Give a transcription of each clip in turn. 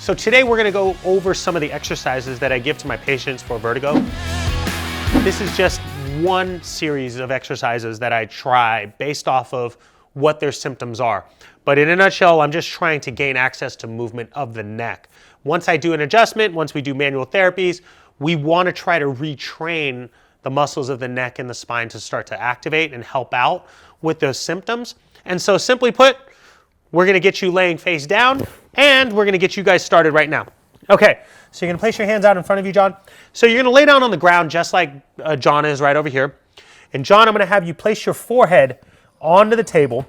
So today we're gonna go over some of the exercises that I give to my patients for vertigo. This is just one series of exercises that I try based off of what their symptoms are. But in a nutshell, I'm just trying to gain access to movement of the neck. Once I do an adjustment, once we do manual therapies, we wanna try to retrain the muscles of the neck and the spine to start to activate and help out with those symptoms. And so simply put, we're gonna get you laying face down and we're gonna get you guys started right now. Okay, so you're gonna place your hands out in front of you, John. So you're gonna lay down on the ground just like John is right over here. And John, I'm gonna have you place your forehead onto the table.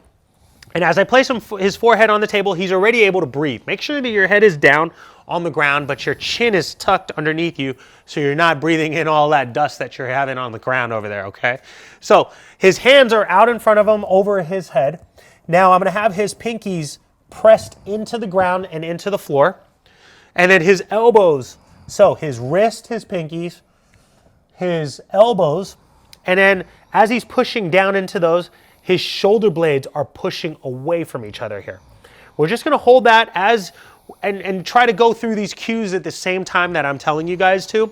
And as I place his forehead on the table, he's already able to breathe. Make sure that your head is down on the ground, but your chin is tucked underneath you so you're not breathing in all that dust that you're having on the ground over there, okay? So his hands are out in front of him over his head. Now I'm gonna have his pinkies pressed into the ground and into the floor. And then his elbows, so his wrist, his pinkies, his elbows, and then as he's pushing down into those, his shoulder blades are pushing away from each other here. We're just gonna hold that and try to go through these cues at the same time that I'm telling you guys to,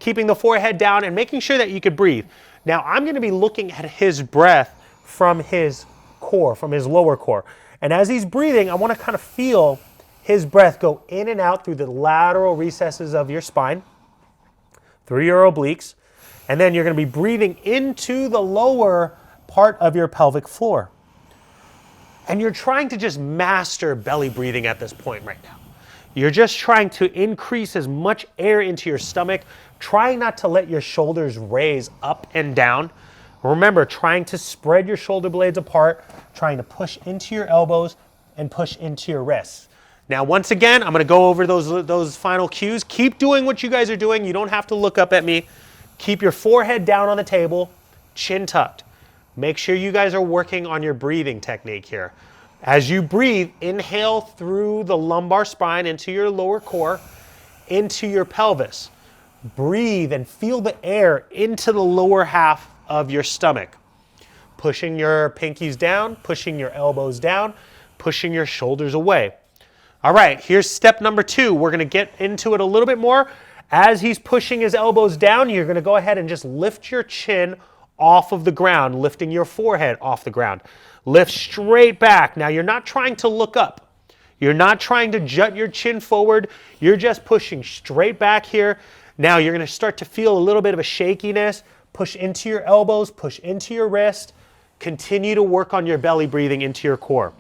keeping the forehead down and making sure that you could breathe. Now I'm gonna be looking at his breath from his core, from his lower core. And as he's breathing, I wanna kind of feel his breath go in and out through the lateral recesses of your spine, through your obliques, and then you're gonna be breathing into the lower part of your pelvic floor. And you're trying to just master belly breathing at this point right now. You're just trying to increase as much air into your stomach, trying not to let your shoulders raise up and down. Remember, trying to spread your shoulder blades apart, trying to push into your elbows and push into your wrists. Now, once again, I'm gonna go over those final cues. Keep doing what you guys are doing. You don't have to look up at me. Keep your forehead down on the table, chin tucked. Make sure you guys are working on your breathing technique here. As you breathe, inhale through the lumbar spine into your lower core, into your pelvis. Breathe and feel the air into the lower half of your stomach. Pushing your pinkies down, pushing your elbows down, pushing your shoulders away. All right, here's step number 2. We're gonna get into it a little bit more. As he's pushing his elbows down, you're gonna go ahead and just lift your chin off of the ground, lifting your forehead off the ground. Lift straight back. Now you're not trying to look up. You're not trying to jut your chin forward. You're just pushing straight back here. Now you're gonna start to feel a little bit of a shakiness. Push into your elbows, push into your wrist. Continue to work on your belly breathing into your core.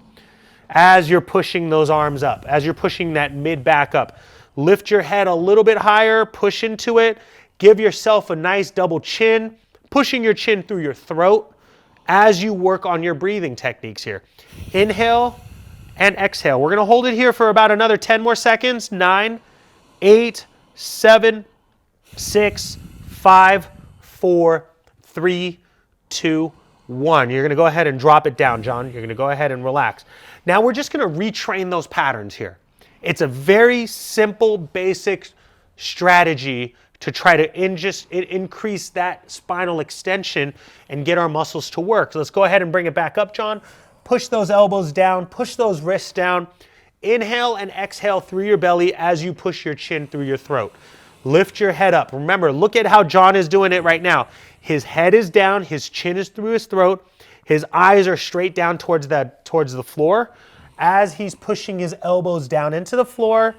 As you're pushing those arms up, as you're pushing that mid back up, lift your head a little bit higher, push into it. Give yourself a nice double chin, pushing your chin through your throat as you work on your breathing techniques here. Inhale and exhale. We're gonna hold it here for about another 10 more seconds. 9, 8, 7, 6, 5, 4, 3, 2, 1. You're gonna go ahead and drop it down, John. You're gonna go ahead and relax. Now we're just gonna retrain those patterns here. It's a very simple, basic strategy to try to increase that spinal extension and get our muscles to work. So let's go ahead and bring it back up, John. Push those elbows down, push those wrists down. Inhale and exhale through your belly as you push your chin through your throat. Lift your head up. Remember, look at how John is doing it right now. His head is down, his chin is through his throat, his eyes are straight down towards the floor as he's pushing his elbows down into the floor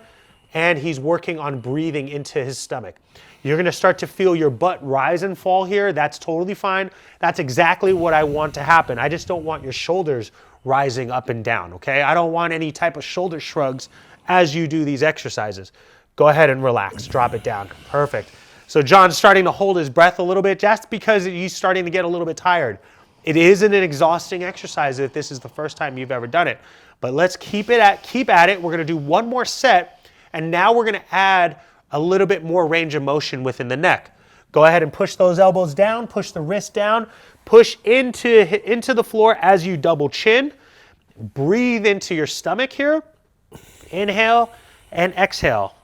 and he's working on breathing into his stomach. You're gonna start to feel your butt rise and fall here. That's totally fine. That's exactly what I want to happen. I just don't want your shoulders rising up and down, okay? I don't want any type of shoulder shrugs as you do these exercises. Go ahead and relax, drop it down. Perfect. So John's starting to hold his breath a little bit just because he's starting to get a little bit tired. It isn't an exhausting exercise if this is the first time you've ever done it. But let's keep at it. We're gonna do one more set, and now we're gonna add a little bit more range of motion within the neck. Go ahead and push those elbows down, push the wrist down, push into the floor as you double chin. Breathe into your stomach here. Inhale and exhale.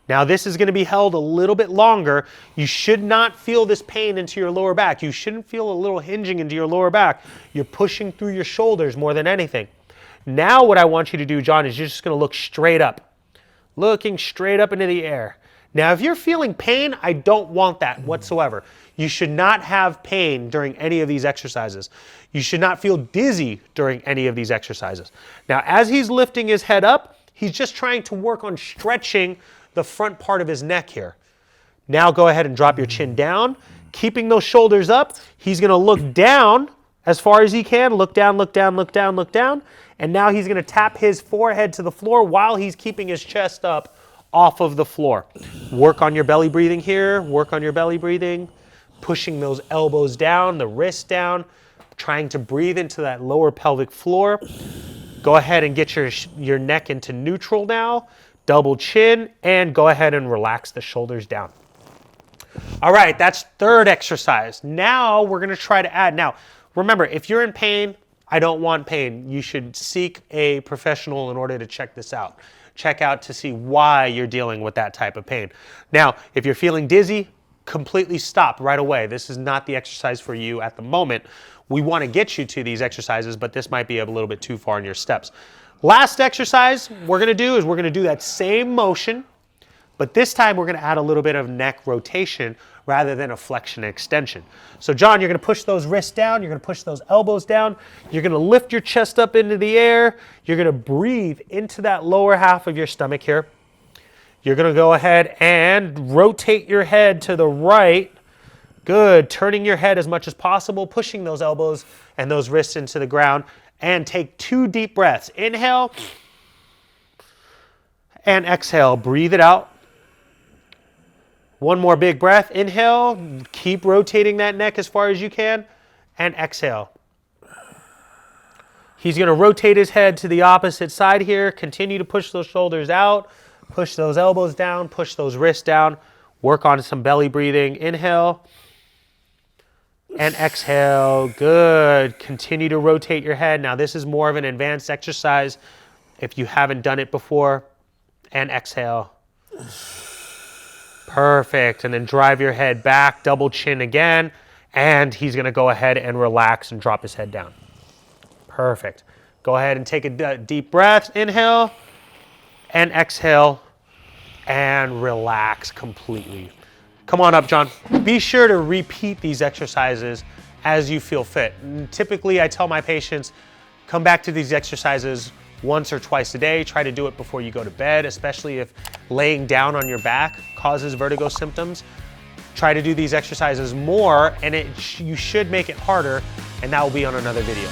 Now this is gonna be held a little bit longer. You should not feel this pain into your lower back. You shouldn't feel a little hinging into your lower back. You're pushing through your shoulders more than anything. Now what I want you to do, John, is you're just gonna look straight up. looking straight up into the air. Now, if you're feeling pain, I don't want that whatsoever. You should not have pain during any of these exercises. You should not feel dizzy during any of these exercises. Now, as he's lifting his head up, he's just trying to work on stretching the front part of his neck here. Now go ahead and drop your chin down, keeping those shoulders up. He's gonna look down as far as he can. Look down, look down, look down, look down. And now he's gonna tap his forehead to the floor while he's keeping his chest up off of the floor. Work on your belly breathing here, work on your belly breathing, pushing those elbows down, the wrists down, trying to breathe into that lower pelvic floor. Go ahead and get your neck into neutral now, double chin, and go ahead and relax the shoulders down. All right, that's third exercise. Now we're gonna try to add. Now, remember, if you're in pain, I don't want pain. You should seek a professional in order to check this out. Check out to see why you're dealing with that type of pain. Now, if you're feeling dizzy, completely stop right away. This is not the exercise for you at the moment. We want to get you to these exercises, but this might be a little bit too far in your steps. Last exercise we're going to do is we're going to do that same motion, but this time we're going to add a little bit of neck rotation rather than a flexion and extension. So John, you're going to push those wrists down, you're going to push those elbows down, you're going to lift your chest up into the air, you're going to breathe into that lower half of your stomach here. You're going to go ahead and rotate your head to the right. Good, turning your head as much as possible, pushing those elbows and those wrists into the ground, and take 2 deep breaths. Inhale and exhale, breathe it out. One more big breath, inhale, keep rotating that neck as far as you can, and exhale. He's gonna rotate his head to the opposite side here, continue to push those shoulders out, push those elbows down, push those wrists down, work on some belly breathing, inhale, and exhale, good. Continue to rotate your head. Now this is more of an advanced exercise if you haven't done it before, and exhale. Perfect, and then drive your head back, double chin again, and he's gonna go ahead and relax and drop his head down. Perfect. Go ahead and take a deep breath, inhale, and exhale, and relax completely. Come on up, John. Be sure to repeat these exercises as you feel fit. And typically, I tell my patients, come back to these exercises once or twice a day. Try to do it before you go to bed, especially if laying down on your back causes vertigo symptoms. Try to do these exercises more, and you should make it harder, and that will be on another video.